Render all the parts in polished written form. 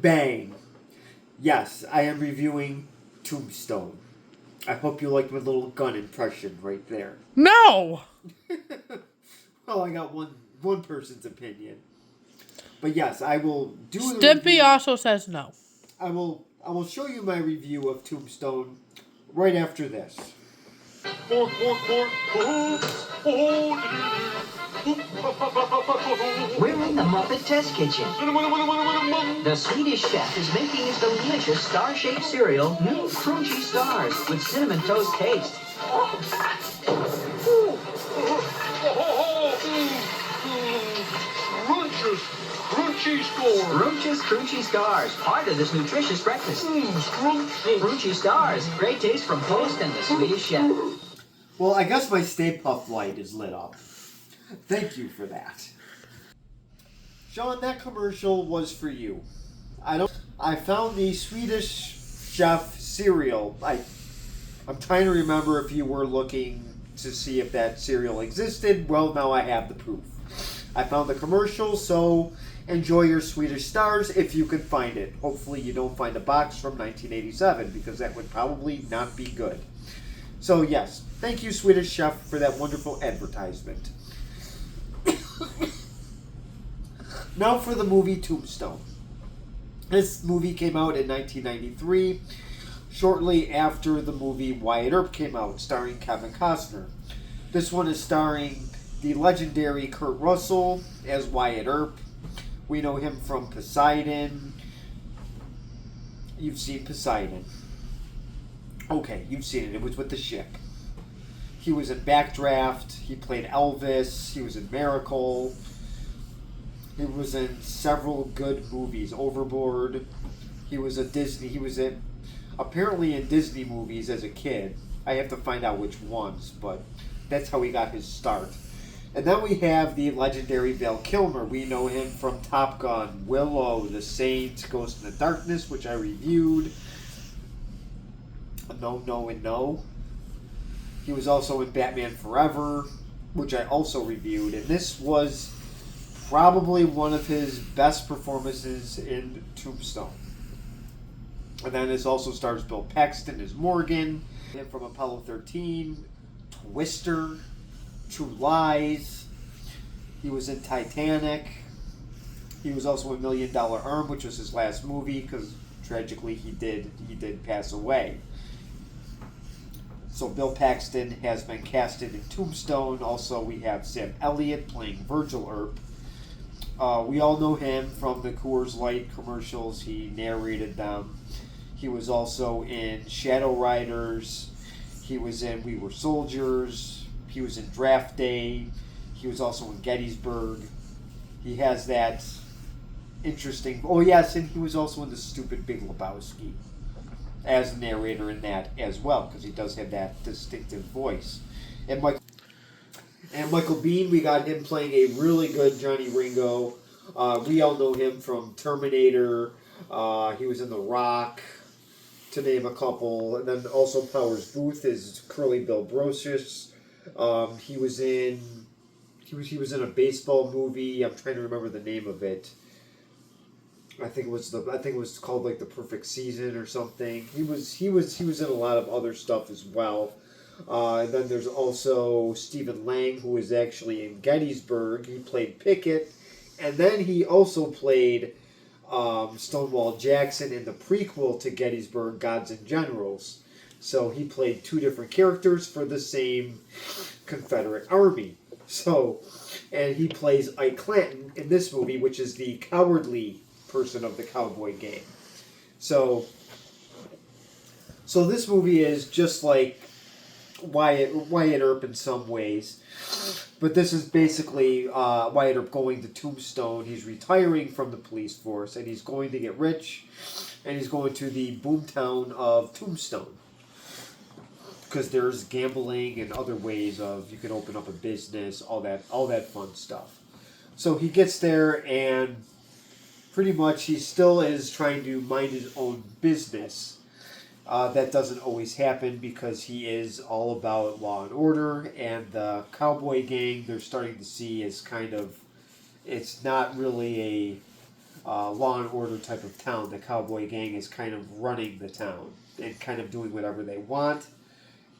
Bang! Yes, I am reviewing Tombstone. I hope you liked my little gun impression right there. No! Well, I got one person's opinion. But yes, I will do the Stimpy review. also says no. I will show you my review of Tombstone right after this. We're in the Muppet Test Kitchen. The Swedish chef is making his delicious star-shaped cereal, new crunchy stars, with cinnamon toast taste. Scrumptious crunchy stars, part of this nutritious breakfast. Crunchy stars, great taste from Toast and the Swedish chef. Well, I guess my Stay Puft light is lit up. Thank you for that. Sean, that commercial was for you. I found the Swedish chef cereal. I'm trying to remember if you were looking to see if that cereal existed. Well, now I have the proof. I found the commercial, so enjoy your Swedish stars if you can find it. Hopefully you don't find a box from 1987, because that would probably not be good. So yes, thank you, Swedish Chef, for that wonderful advertisement. Now for the movie Tombstone. This movie came out in 1993, shortly after the movie Wyatt Earp came out, starring Kevin Costner. This one is starring the legendary Kurt Russell as Wyatt Earp. We know him from Poseidon. You've seen Poseidon. Okay, you've seen it. It was with the ship. He was in Backdraft. He played Elvis. He was in Miracle. He was in several good movies. Overboard. He was apparently in Disney movies as a kid. I have to find out which ones, but that's how he got his start. And then we have the legendary Val Kilmer. We know him from Top Gun, Willow, The Saint, Ghost in the Darkness, which I reviewed. No, No, and No. He was also in Batman Forever, which I also reviewed. And this was probably one of his best performances in Tombstone. And then this also stars Bill Paxton as Morgan, him from Apollo 13, Twister, True Lies. He was in Titanic. He was also in $1 Million Arm, which was his last movie, because tragically he did pass away. So Bill Paxton has been casted in Tombstone. Also, we have Sam Elliott playing Virgil Earp. We all know him from the Coors Light commercials. He narrated them. He was also in Shadow Riders. He was in We Were Soldiers. He was in Draft Day. He was also in Gettysburg. He has that interesting... Oh, yes, and he was also in The Stupid Big Lebowski as the narrator in that as well, because he does have that distinctive voice. And Michael Biehn, we got him playing a really good Johnny Ringo. We all know him from Terminator. He was in The Rock, to name a couple. And then also Powers Booth is Curly Bill Brocious. He was in a baseball movie. I'm trying to remember the name of it. I think it was called like The Perfect Season or something. He was in a lot of other stuff as well. And then there's also Stephen Lang, who is actually in Gettysburg. He played Pickett, and then he also played Stonewall Jackson in the prequel to Gettysburg, Gods and Generals. So he played two different characters for the same Confederate Army. So, and he plays Ike Clanton in this movie, which is the cowardly person of the cowboy gang. So this movie is just like Wyatt Earp in some ways, but this is basically Wyatt Earp going to Tombstone. He's retiring from the police force, and he's going to get rich, and he's going to the boomtown of Tombstone, because there's gambling and other ways of you can open up a business, all that fun stuff. So he gets there, and pretty much he still is trying to mind his own business. That doesn't always happen because he is all about law and order, and the cowboy gang they're starting to see is kind of, it's not really law and order type of town. The cowboy gang is kind of running the town and kind of doing whatever they want.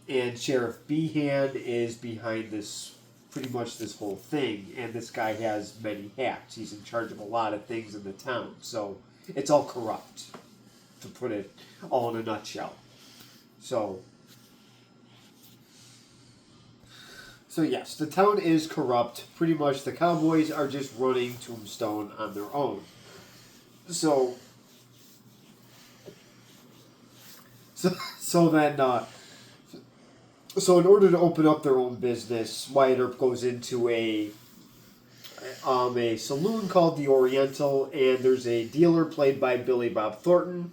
And Sheriff Behan is behind this, pretty much this whole thing. And this guy has many hats. He's in charge of a lot of things in the town. So it's all corrupt, to put it all in a nutshell. So yes, the town is corrupt. Pretty much the cowboys are just running Tombstone on their own. So in order to open up their own business, Wyatt Earp goes into a saloon called the Oriental, and there's a dealer played by Billy Bob Thornton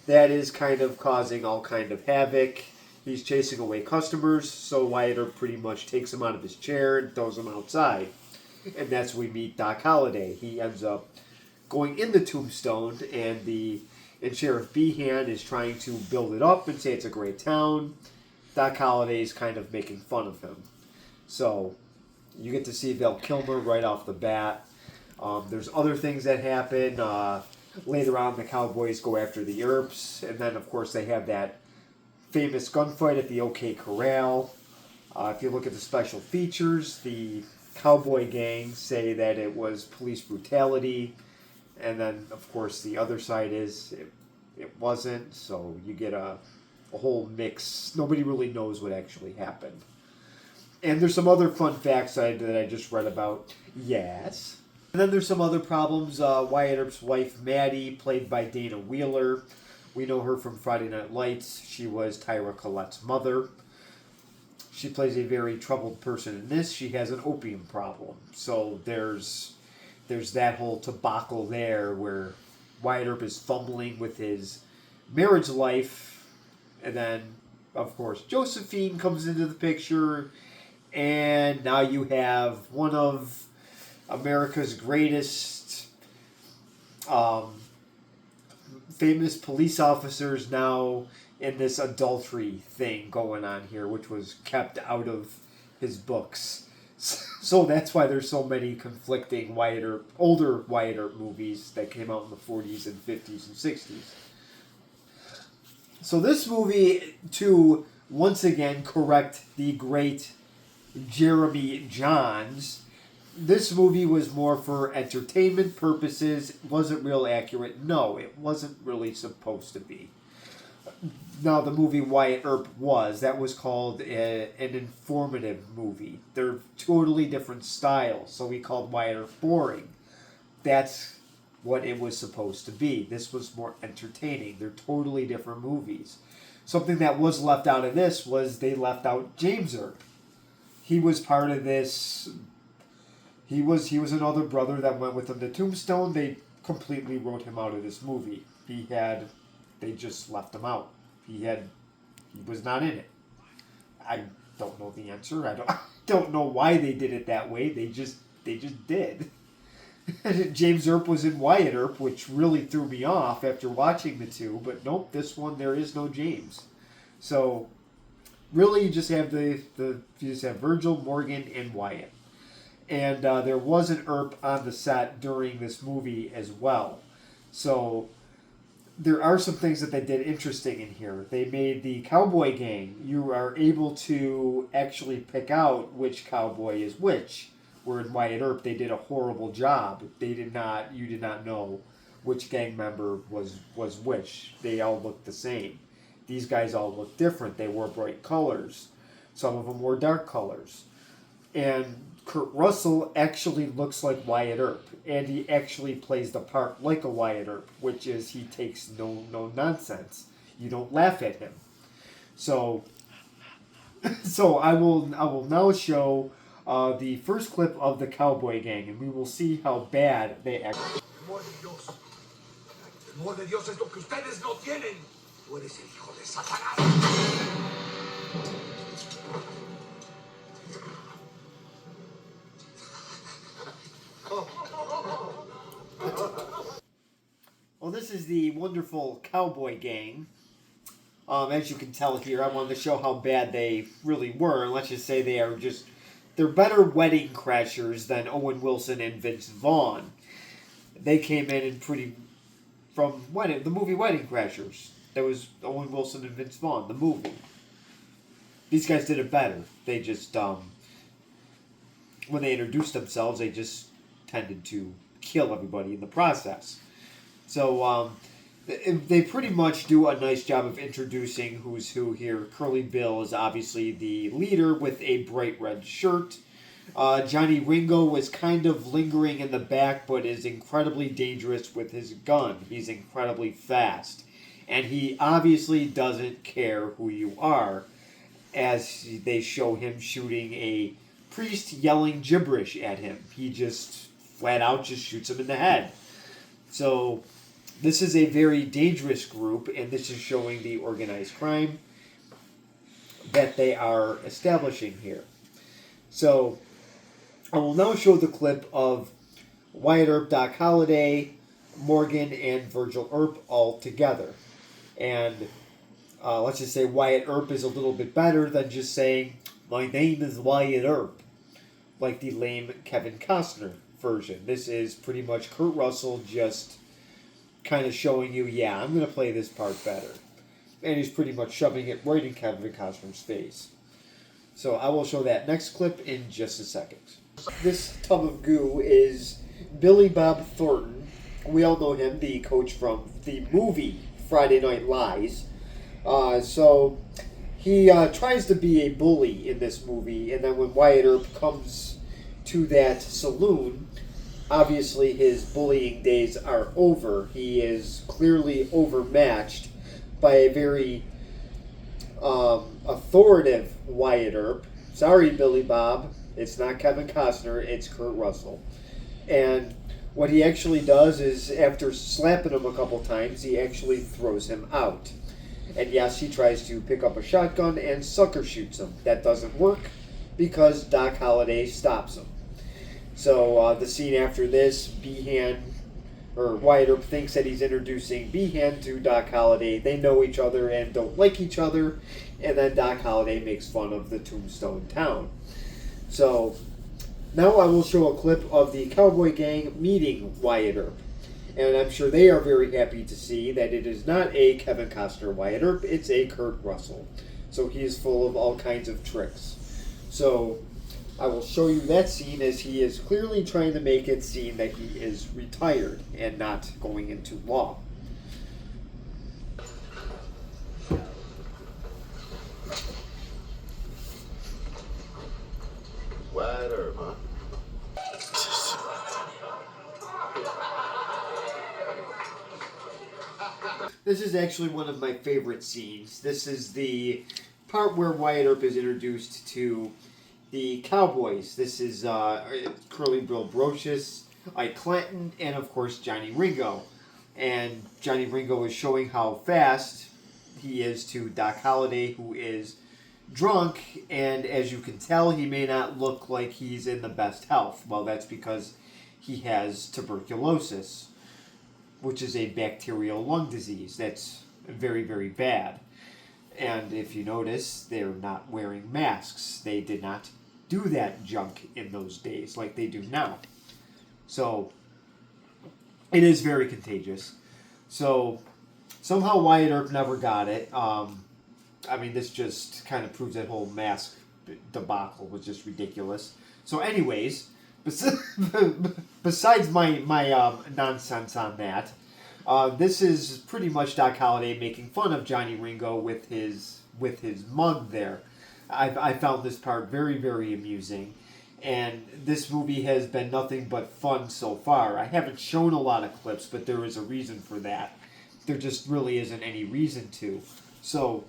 that is kind of causing all kind of havoc. He's chasing away customers, so Wyatt Earp pretty much takes him out of his chair and throws him outside. And that's when we meet Doc Holliday. He ends up going in the Tombstone, and Sheriff Behan is trying to build it up and say it's a great town. Doc Holliday is kind of making fun of him. So you get to see Val Kilmer right off the bat. There's other things that happen. Later on, the Cowboys go after the Earps, and then, of course, they have that famous gunfight at the OK Corral. If you look at the special features, the Cowboy gang say that it was police brutality, and then, of course, the other side is it wasn't, so you get a whole mix. Nobody really knows what actually happened. And there's some other fun facts that I just read about. Yes. And then there's some other problems. Wyatt Earp's wife, Maddie, played by Dana Wheeler. We know her from Friday Night Lights. She was Tyra Collette's mother. She plays a very troubled person in this. She has an opium problem. So there's that whole debacle there where Wyatt Earp is fumbling with his marriage life. And then, of course, Josephine comes into the picture. And now you have one of America's greatest famous police officers now in this adultery thing going on here, which was kept out of his books. So that's why there's so many conflicting older Wyatt Earp movies that came out in the 40s and 50s and 60s. So this movie, to once again correct the great Jeremy Johns, this movie was more for entertainment purposes. It wasn't real accurate. No, it wasn't really supposed to be. Now, the movie Wyatt Earp that was called an informative movie. They're totally different styles, so we called Wyatt Earp boring. That's what it was supposed to be. This was more entertaining. They're totally different movies. Something that was left out of this was they left out James Earp. He was part of this. He was another brother that went with them to Tombstone. They completely wrote him out of this movie. They just left him out. He was not in it. I don't know the answer. I don't know why they did it that way. They just did. James Earp was in Wyatt Earp, which really threw me off after watching the two. But nope, this one there is no James. So really, you just have Virgil, Morgan, and Wyatt. And there was an Earp on the set during this movie as well. So there are some things that they did interesting in here. They made the cowboy gang. You are able to actually pick out which cowboy is which. Where in Wyatt Earp, they did a horrible job. You did not know which gang member was which. They all looked the same. These guys all looked different. They wore bright colors. Some of them wore dark colors. And Kurt Russell actually looks like Wyatt Earp. And he actually plays the part like a Wyatt Earp, which is he takes no nonsense. You don't laugh at him. So I will now show the first clip of the Cowboy Gang, and we will see how bad they act. Temor de Dios. El temor de Dios es lo que ustedes no tienen. Tú eres el hijo de Satanás. Well, this is the wonderful Cowboy Gang. As you can tell here, I wanted to show how bad they really were. And let's just say they're better wedding crashers than Owen Wilson and Vince Vaughn. they came in and from the movie Wedding Crashers. That was Owen Wilson and Vince Vaughn, the movie. These guys did it better. They just, when they introduced themselves, they just tended to kill everybody in the process. So, they pretty much do a nice job of introducing who's who here. Curly Bill is obviously the leader with a bright red shirt. Johnny Ringo was kind of lingering in the back, but is incredibly dangerous with his gun. He's incredibly fast. And he obviously doesn't care who you are, as they show him shooting a priest yelling gibberish at him. He just flat out just shoots him in the head. So this is a very dangerous group, and this is showing the organized crime that they are establishing here. So I will now show the clip of Wyatt Earp, Doc Holliday, Morgan, and Virgil Earp all together. And let's just say Wyatt Earp is a little bit better than just saying, "My name is Wyatt Earp," like the lame Kevin Costner version. This is pretty much Kurt Russell just kind of showing you, yeah, I'm going to play this part better. And he's pretty much shoving it right in Kevin Costner's face. So I will show that next clip in just a second. This tub of goo is Billy Bob Thornton. We all know him, the coach from the movie Friday Night Lies. So he tries to be a bully in this movie, and then when Wyatt Earp comes to that saloon, obviously his bullying days are over. He is clearly overmatched by a very authoritative Wyatt Earp. Sorry, Billy Bob. It's not Kevin Costner, it's Kurt Russell. And what he actually does is, after slapping him a couple times, he actually throws him out. And yes, he tries to pick up a shotgun and sucker shoots him. That doesn't work because Doc Holliday stops him. So the scene after this, Wyatt Earp thinks that he's introducing Behan to Doc Holliday. They know each other and don't like each other. And then Doc Holliday makes fun of the Tombstone town. So now I will show a clip of the Cowboy Gang meeting Wyatt Earp. And I'm sure they are very happy to see that it is not a Kevin Costner Wyatt Earp, it's a Kurt Russell. So he is full of all kinds of tricks. So I will show you that scene, as he is clearly trying to make it seem that he is retired and not going into law. Wyatt Earp, huh? This is actually one of my favorite scenes. This is the part where Wyatt Earp is introduced to the Cowboys. This is Curly Bill Brocious, Ike Clanton, and of course Johnny Ringo. And Johnny Ringo is showing how fast he is to Doc Holliday, who is drunk, and as you can tell, he may not look like he's in the best health. Well, that's because he has tuberculosis, which is a bacterial lung disease that's very, very bad. And if you notice, they're not wearing masks. They did not do that junk in those days like they do now. So it is very contagious. So somehow Wyatt Earp never got it. I mean, this just kind of proves that whole mask debacle was just ridiculous. So anyways, besides my nonsense on that, this is pretty much Doc Holliday making fun of Johnny Ringo with his mug there. I found this part very, very amusing. And this movie has been nothing but fun so far. I haven't shown a lot of clips, but there is a reason for that. There just really isn't any reason to. So,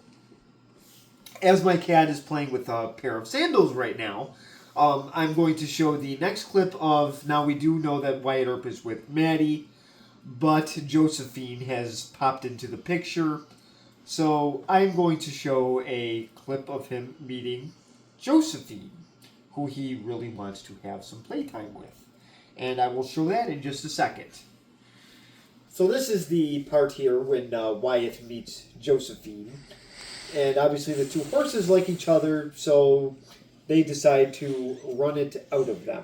as my cat is playing with a pair of sandals right now, I'm going to show the next clip of, now we do know that Wyatt Earp is with Maddie, but Josephine has popped into the picture. So I'm going to show a clip of him meeting Josephine, who he really wants to have some playtime with. And I will show that in just a second. So this is the part here when Wyatt meets Josephine. And obviously the two horses like each other, so they decide to run it out of them.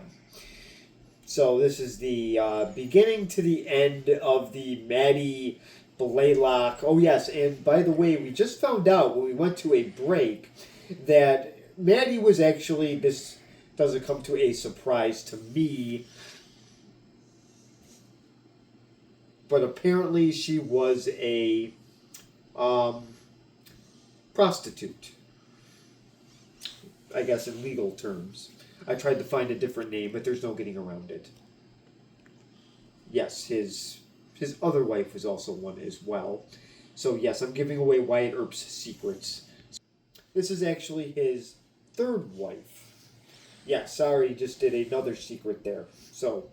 So this is the beginning to the end of the Maddie Blaylock. Oh yes, and by the way, we just found out when we went to a break that Maddie was actually, this doesn't come to a surprise to me, but apparently she was a prostitute, I guess in legal terms. I tried to find a different name, but there's no getting around it. Yes, his other wife was also one as well. So yes, I'm giving away Wyatt Earp's secrets. This is actually his third wife. Yeah, sorry, just did another secret there. So,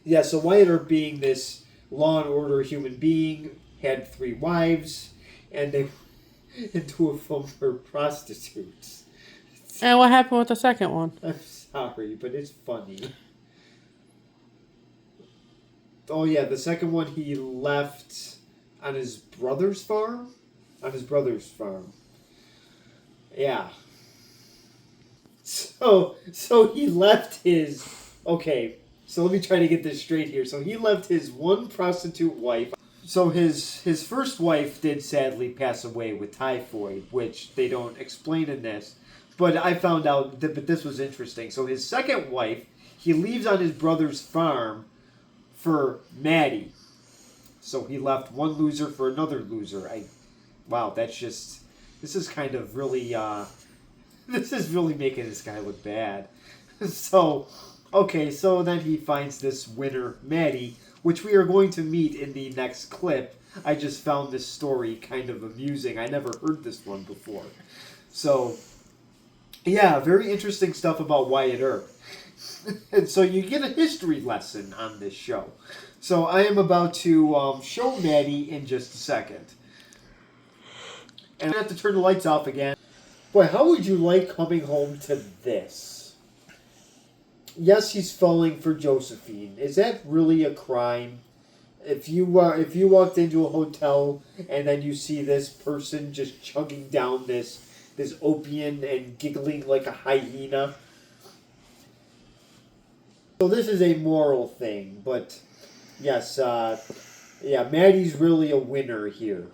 yeah, so Wyatt Earp, being this law and order human being, had 3 wives, and 2 of them were prostitutes. And what happened with the second one? I'm sorry, but it's funny. Oh yeah, the second one he left on his brother's farm? On his brother's farm. Yeah. So he left his... Okay, so let me try to get this straight here. So he left his one prostitute wife. So his first wife did sadly pass away with typhoid, which they don't explain in this. But I found out that this was interesting. So his second wife, he leaves on his brother's farm for Maddie. So he left one loser for another loser. Wow, that's just... This is kind of really... this is really making this guy look bad. So, okay, so then he finds this winner, Maddie, which we are going to meet in the next clip. I just found this story kind of amusing. I never heard this one before. So... Yeah, very interesting stuff about Wyatt Earp. And so you get a history lesson on this show. So I am about to show Maddie in just a second. And I have to turn the lights off again. Boy, how would you like coming home to this? Yes, he's falling for Josephine. Is that really a crime? If you walked into a hotel and then you see this person just chugging down this opium and giggling like a hyena. So this is a moral thing, but yes, yeah, Maddie's really a winner here.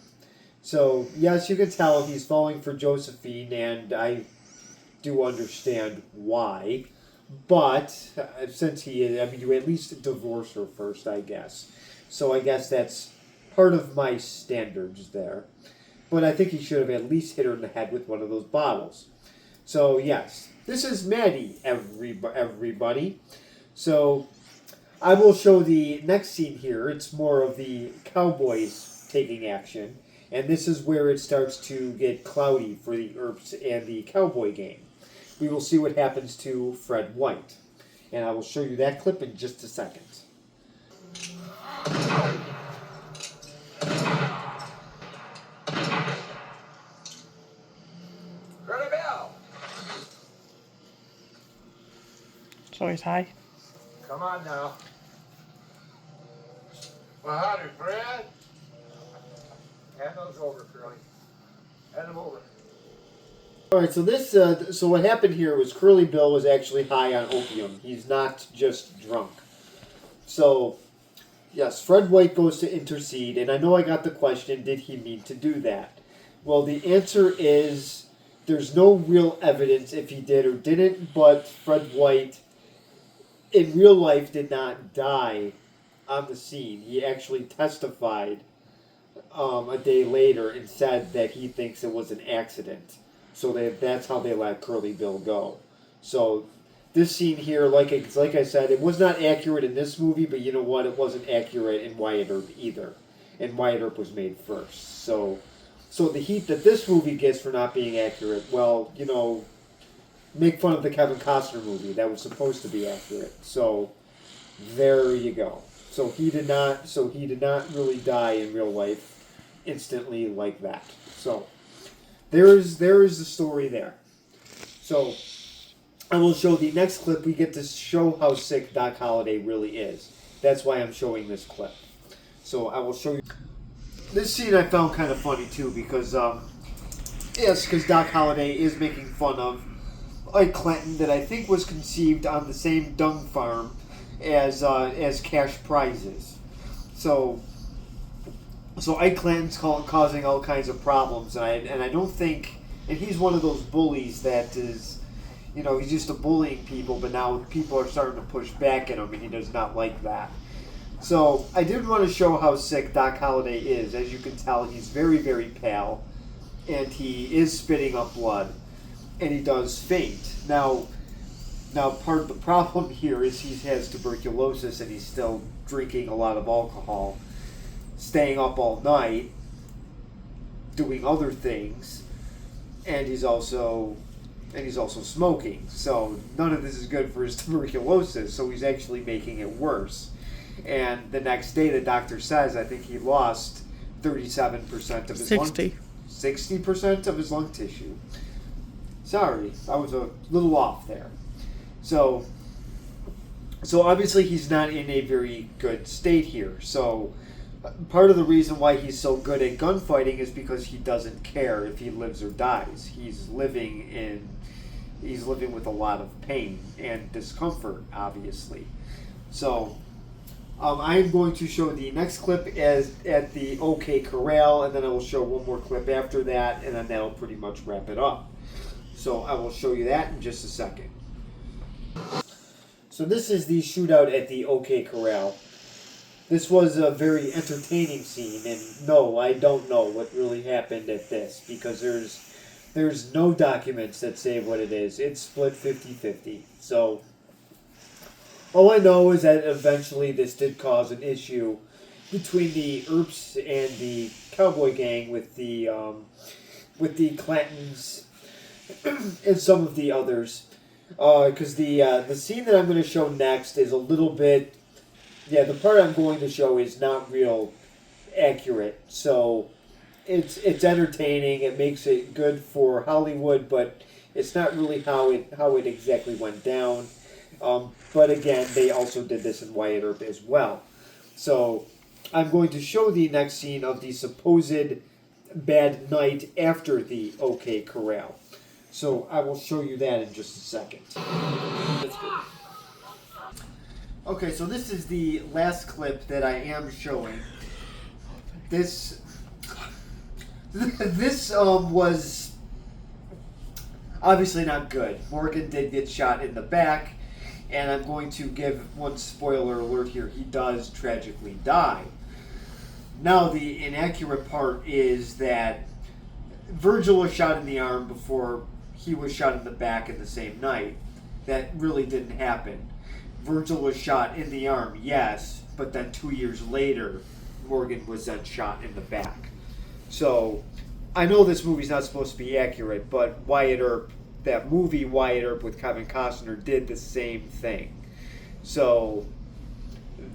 So yes, you can tell he's falling for Josephine, and I do understand why. But since he is, I mean, you at least divorce her first, I guess. So I guess that's part of my standards there. But I think he should have at least hit her in the head with one of those bottles. So, yes, this is Maddie, everybody. So, I will show the next scene here. It's more of the Cowboys taking action. And this is where it starts to get cloudy for the Earps and the Cowboy game. We will see what happens to Fred White. And I will show you that clip in just a second. So he's high. Come on now. Well, howdy, Fred. Hand those over, Curly. Hand them over. All right, so this, so what happened here was Curly Bill was actually high on opium. He's not just drunk. So, yes, Fred White goes to intercede, and I know I got the question, did he mean to do that? Well, the answer is there's no real evidence if he did or didn't, but Fred White, in real life, did not die on the scene. He actually testified a day later and said that he thinks it was an accident. So that's how they let Curly Bill go. So this scene here, like I said, it was not accurate in this movie, but you know what? It wasn't accurate in Wyatt Earp either. And Wyatt Earp was made first. So the heat that this movie gets for not being accurate, well, you know, make fun of the Kevin Costner movie. That was supposed to be accurate. So there you go. So he did not really die in real life instantly like that. So there is the story there. So I will show the next clip. We get to show how sick Doc Holliday really is. That's why I'm showing this clip. So I will show you. This scene I found kind of funny too because, yes, because Doc Holliday is making fun of Ike Clanton that I think was conceived on the same dung farm as cash prizes. So Ike Clanton's causing all kinds of problems, and I don't think, and he's one of those bullies that is, he's used to bullying people, but now people are starting to push back at him, and he does not like that. So I did want to show how sick Doc Holliday is. As you can tell, he's very, very pale, and he is spitting up blood, and he does faint. Now part of the problem here is he has tuberculosis, and he's still drinking a lot of alcohol, staying up all night, doing other things, and he's also smoking. So none of this is good for his tuberculosis. So he's actually making it worse. And the next day, the doctor says, I think he lost 37% of his 60% of his lung tissue. Sorry, I was a little off there. So obviously he's not in a very good state here. So part of the reason why he's so good at gunfighting is because he doesn't care if he lives or dies. He's living with a lot of pain and discomfort, obviously. So I'm going to show the next clip at the OK Corral, and then I will show one more clip after that, and then that'll pretty much wrap it up. So I will show you that in just a second. So this is the shootout at the OK Corral. This was a very entertaining scene, and no, I don't know what really happened at this, because there's no documents that say what it is. It's split 50-50. So all I know is that eventually this did cause an issue between the Earps and the cowboy gang with the Clantons and some of the others. Because the scene that I'm going to show next is a little bit, the part I'm going to show is not real accurate. So it's entertaining. It makes it good for Hollywood, but it's not really how it exactly went down. But again, they also did this in Wyatt Earp as well. So I'm going to show the next scene of the supposed bad night after the OK Corral. So I will show you that in just a second. Okay, so this is the last clip that I am showing. This was obviously not good. Morgan did get shot in the back, and I'm going to give one spoiler alert here. He does tragically die. Now, the inaccurate part is that Virgil was shot in the arm before he was shot in the back in the same night. That really didn't happen. Virgil was shot in the arm, yes, but then 2 years later, Morgan was then shot in the back. So, I know this movie's not supposed to be accurate, but Wyatt Earp, that movie Wyatt Earp with Kevin Costner, did the same thing. So,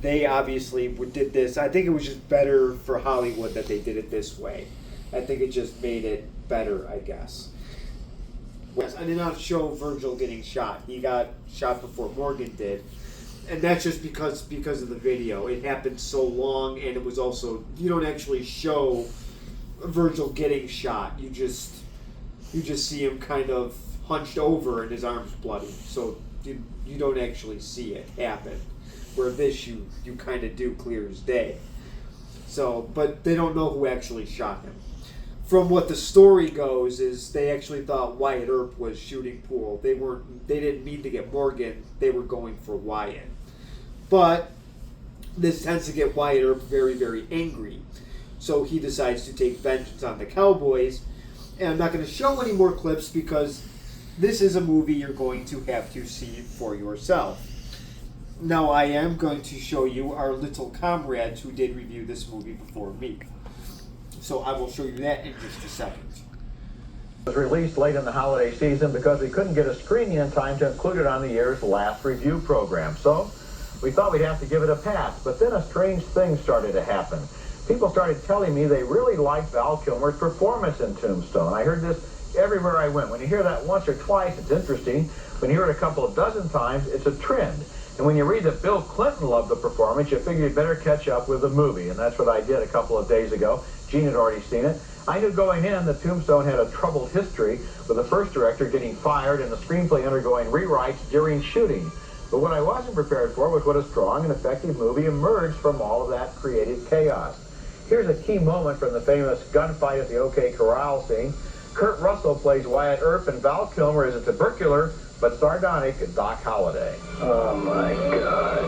they obviously did this. I think it was just better for Hollywood that they did it this way. I think it just made it better, I guess. Yes, I did not show Virgil getting shot. He got shot before Morgan did. And that's just because of the video. It happened so long, and it was also, you don't actually show Virgil getting shot. You just see him kind of hunched over and his arm's bloody. So you don't actually see it happen. Where this you kind of do clear as day. So, but they don't know who actually shot him. From what the story goes, is they actually thought Wyatt Earp was shooting pool. They didn't mean to get Morgan. They were going for Wyatt. But this tends to get Wyatt Earp very, very angry. So he decides to take vengeance on the Cowboys. And I'm not going to show any more clips because this is a movie you're going to have to see for yourself. Now I am going to show you our little comrades who did review this movie before me. So I will show you that in just a second. It was released late in the holiday season because we couldn't get a screening in time to include it on the year's last review program. So we thought we'd have to give it a pass. But then a strange thing started to happen. People started telling me they really liked Val Kilmer's performance in Tombstone. I heard this everywhere I went. When you hear that once or twice, it's interesting. When you hear it a couple of dozen times, it's a trend. And when you read that Bill Clinton loved the performance, you figure you'd better catch up with the movie. And that's what I did a couple of days ago. Gene had already seen it. I knew going in that Tombstone had a troubled history, with the first director getting fired and the screenplay undergoing rewrites during shooting. But what I wasn't prepared for was what a strong and effective movie emerged from all of that creative chaos. Here's a key moment from the famous gunfight at the OK Corral scene. Kurt Russell plays Wyatt Earp, and Val Kilmer is a tubercular but sardonic Doc Holliday. Oh my God.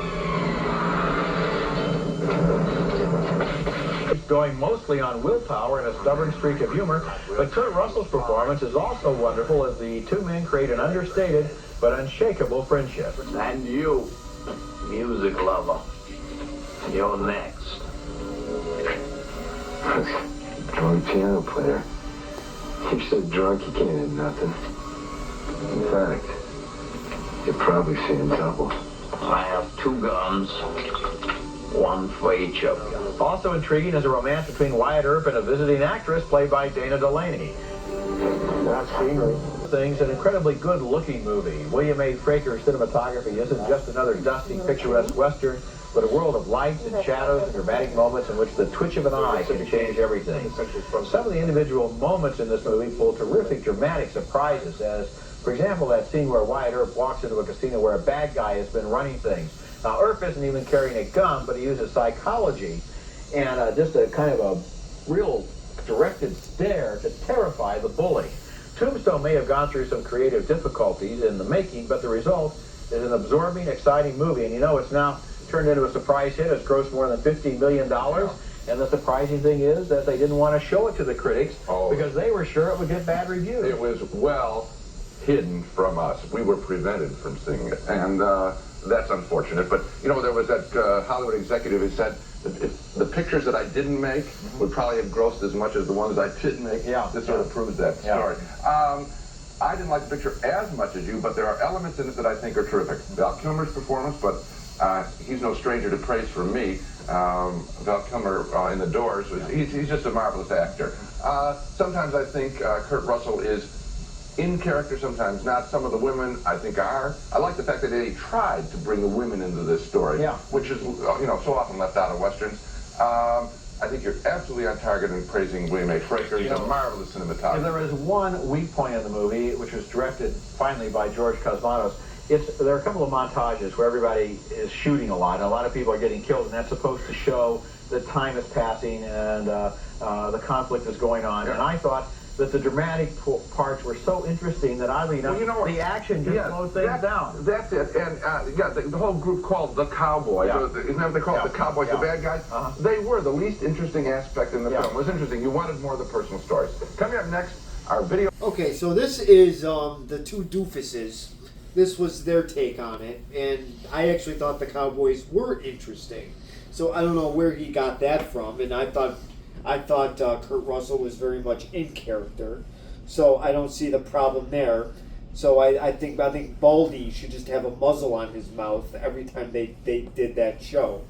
It's going mostly on willpower and a stubborn streak of humor, but Kurt Russell's performance is also wonderful as the two men create an understated but unshakable friendship. And you, music lover, you're next. Drunk piano player. You're so drunk you can't hit nothing. In fact, you're probably seeing double. I have 2 guns, one for each of you. Also intriguing is a romance between Wyatt Earp and a visiting actress played by Dana Delaney. Not scenery. Things, an incredibly good-looking movie. William A. Fraker's cinematography isn't just another dusty, picturesque Western, but a world of lights and shadows and dramatic moments in which the twitch of an eye can change everything. Some of the individual moments in this movie pull terrific dramatic surprises, as, for example, that scene where Wyatt Earp walks into a casino where a bad guy has been running things. Now, Earp isn't even carrying a gun, but he uses psychology and just a kind of a real directed stare to terrify the bully. Tombstone may have gone through some creative difficulties in the making, but the result is an absorbing, exciting movie. And you know, it's now turned into a surprise hit. It's grossed more than $50 million. And the surprising thing is that they didn't want to show it to the critics because they were sure it would get bad reviews. It was well hidden from us. We were prevented from seeing it. And that's unfortunate. But, you know, there was that Hollywood executive who said, if the pictures that I didn't make would probably have grossed as much as the ones I did make. Yeah. This sort of proves that story. I didn't like the picture as much as you, but there are elements in it that I think are terrific. Val Kilmer's performance, but he's no stranger to praise from me. Val Kilmer in The Doors, he's just a marvelous actor. Sometimes I think Kurt Russell is in character, sometimes not. Some of the women, I think, are. I like the fact that they tried to bring the women into this story, which is, you know, so often left out of Westerns. I think you're absolutely on target in praising William A. Fraker. He's a marvelous cinematographer. There is one weak point in the movie, which was directed finally by George Cosmatos. There are a couple of montages where everybody is shooting a lot, and a lot of people are getting killed, and that's supposed to show that time is passing and the conflict is going on. And I thought that the dramatic parts were so interesting that, oddly enough, the action just slowed things down. That's it. And the whole group called the Cowboys, isn't that what they call it? The Cowboys, the bad guys? They were the least interesting aspect in the film. It was interesting. You wanted more of the personal stories. Coming up next, our video. Okay, so this is the two doofuses. This was their take on it, and I actually thought the Cowboys were interesting. So I don't know where he got that from, and I thought Kurt Russell was very much in character, so I don't see the problem there. So I think Baldy should just have a muzzle on his mouth every time they did that show.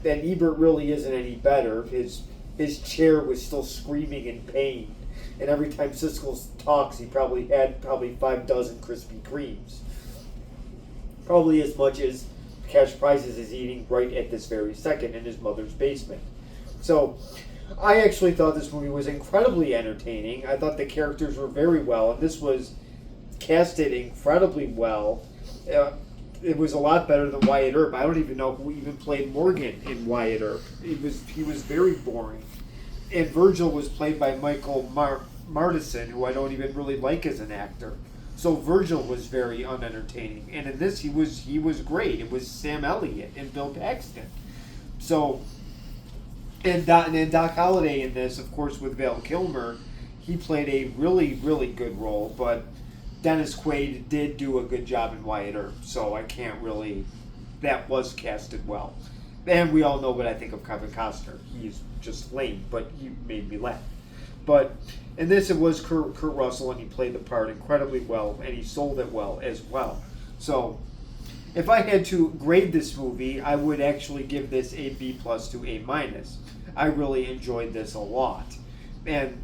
And Ebert really isn't any better. His chair was still screaming in pain, and every time Siskel talks, he probably had 5 dozen Krispy Kremes, probably as much as Cash Prizes is eating right at this very second in his mother's basement. So I actually thought this movie was incredibly entertaining. I thought the characters were very well, and this was casted incredibly well. It was a lot better than Wyatt Earp. I don't even know who even played Morgan in Wyatt Earp. He was very boring. And Virgil was played by Michael Martison, who I don't even really like as an actor. So Virgil was very unentertaining. And in this, he was great. It was Sam Elliott and Bill Paxton. So, and Doc Holliday in this, of course, with Val Kilmer, he played a really, really good role. But Dennis Quaid did do a good job in Wyatt Earp. So I can't really, that was casted well. And we all know what I think of Kevin Costner. He's just lame, but he made me laugh. But in this, it was Kurt Russell, and he played the part incredibly well, and he sold it well as well. So, if I had to grade this movie, I would actually give this a B+ to A-. I really enjoyed this a lot. And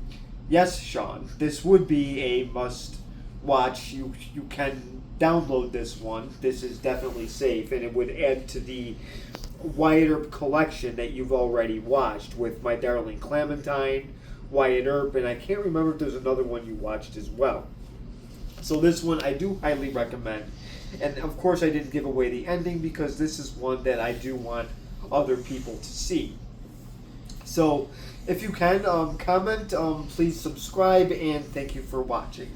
yes, Sean, this would be a must-watch. You can download this one. This is definitely safe, and it would add to the Wyatt Earp collection that you've already watched with My Darling Clementine, Wyatt Earp, and I can't remember if there's another one you watched as well. So this one I do highly recommend. And of course I didn't give away the ending because this is one that I do want other people to see. So if you can, comment, please subscribe, and thank you for watching.